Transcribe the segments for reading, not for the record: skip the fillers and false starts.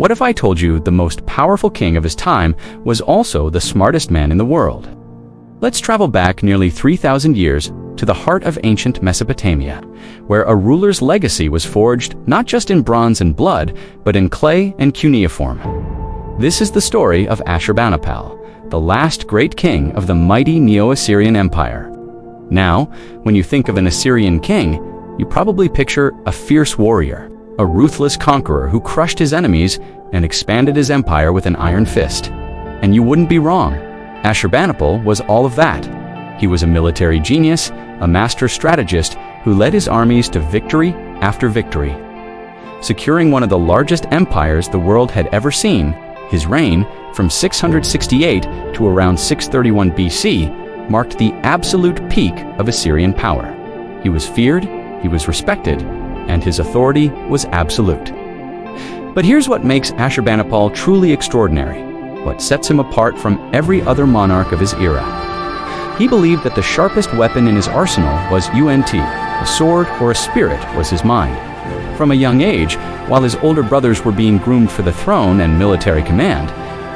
What if I told you the most powerful king of his time was also the smartest man in the world? Let's travel back nearly 3,000 years to the heart of ancient Mesopotamia, where a ruler's legacy was forged not just in bronze and blood, but in clay and cuneiform. This is the story of Ashurbanipal, the last great king of the mighty Neo-Assyrian Empire. Now, when you think of an Assyrian king, you probably picture a fierce warrior, a ruthless conqueror who crushed his enemies and expanded his empire with an iron fist. And you wouldn't be wrong. Ashurbanipal was all of that. He was a military genius, a master strategist who led his armies to victory after victory. Securing one of the largest empires the world had ever seen, his reign, from 668 to around 631 BC, marked the absolute peak of Assyrian power. He was feared, he was respected, and his authority was absolute. But here's what makes Ashurbanipal truly extraordinary, what sets him apart from every other monarch of his era. He believed that the sharpest weapon in his arsenal was a sword or a spirit was his mind. From a young age, while his older brothers were being groomed for the throne and military command,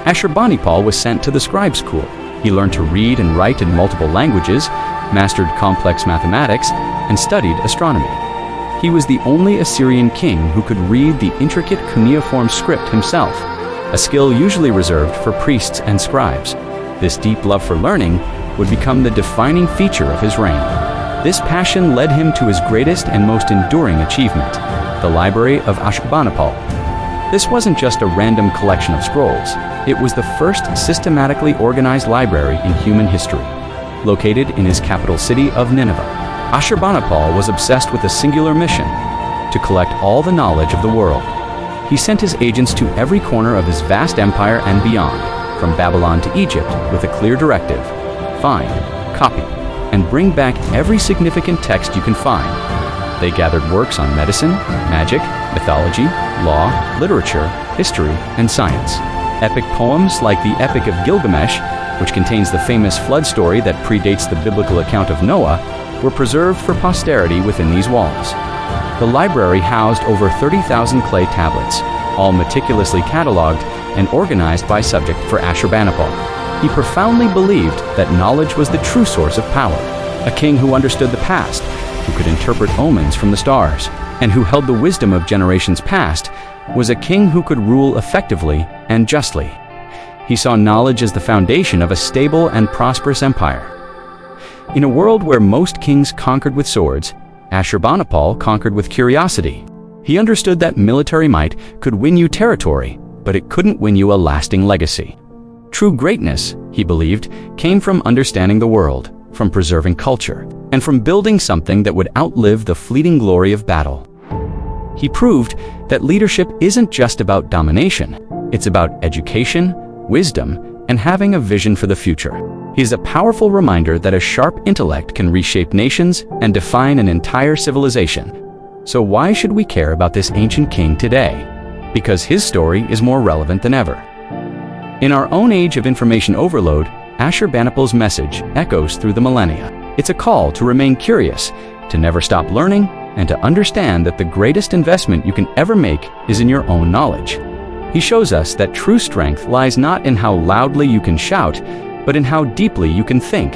Ashurbanipal was sent to the scribe school. He learned to read and write in multiple languages, mastered complex mathematics, and studied astronomy. He was the only Assyrian king who could read the intricate cuneiform script himself, a skill usually reserved for priests and scribes. This deep love for learning would become the defining feature of his reign. This passion led him to his greatest and most enduring achievement, the Library of Ashurbanipal. This wasn't just a random collection of scrolls. It was the first systematically organized library in human history. Located in his capital city of Nineveh, Ashurbanipal was obsessed with a singular mission: to collect all the knowledge of the world. He sent his agents to every corner of his vast empire and beyond, from Babylon to Egypt, with a clear directive: find, copy, and bring back every significant text you can find. They gathered works on medicine, magic, mythology, law, literature, history, and science. Epic poems like the Epic of Gilgamesh, which contains the famous flood story that predates the biblical account of Noah, were preserved for posterity within these walls. The library housed over 30,000 clay tablets, all meticulously cataloged and organized by subject for Ashurbanipal. He profoundly believed that knowledge was the true source of power. A king who understood the past, who could interpret omens from the stars, and who held the wisdom of generations past, was a king who could rule effectively and justly. He saw knowledge as the foundation of a stable and prosperous empire. In a world where most kings conquered with swords, Ashurbanipal conquered with curiosity. He understood that military might could win you territory, but it couldn't win you a lasting legacy. True greatness, he believed, came from understanding the world, from preserving culture, and from building something that would outlive the fleeting glory of battle. He proved that leadership isn't just about domination. It's about education, wisdom, and having a vision for the future. He is a powerful reminder that a sharp intellect can reshape nations and define an entire civilization. So why should we care about this ancient king today? Because his story is more relevant than ever. In our own age of information overload, Ashurbanipal's message echoes through the millennia. It's a call to remain curious, to never stop learning, and to understand that the greatest investment you can ever make is in your own knowledge. He shows us that true strength lies not in how loudly you can shout, but in how deeply you can think.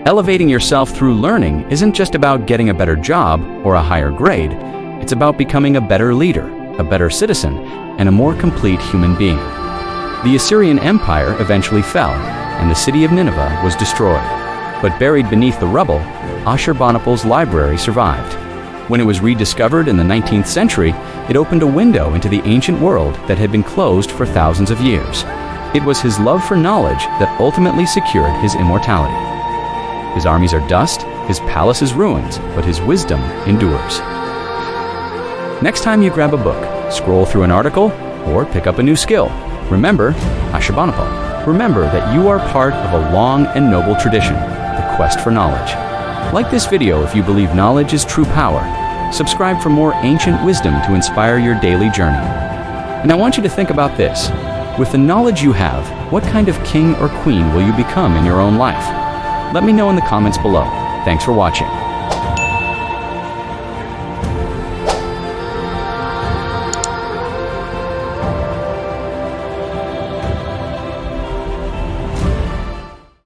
Elevating yourself through learning isn't just about getting a better job or a higher grade. It's about becoming a better leader, a better citizen, and a more complete human being. The Assyrian Empire eventually fell, and the city of Nineveh was destroyed. But buried beneath the rubble, Ashurbanipal's library survived. When it was rediscovered in the 19th century, it opened a window into the ancient world that had been closed for thousands of years. It was his love for knowledge that ultimately secured his immortality. His armies are dust, his palace is ruins, but his wisdom endures. Next time you grab a book, scroll through an article, or pick up a new skill, remember Ashurbanipal. Remember that you are part of a long and noble tradition, the quest for knowledge. Like this video if you believe knowledge is true power. Subscribe for more ancient wisdom to inspire your daily journey. And I want you to think about this. With the knowledge you have, what kind of king or queen will you become in your own life? Let me know in the comments below. Thanks for watching.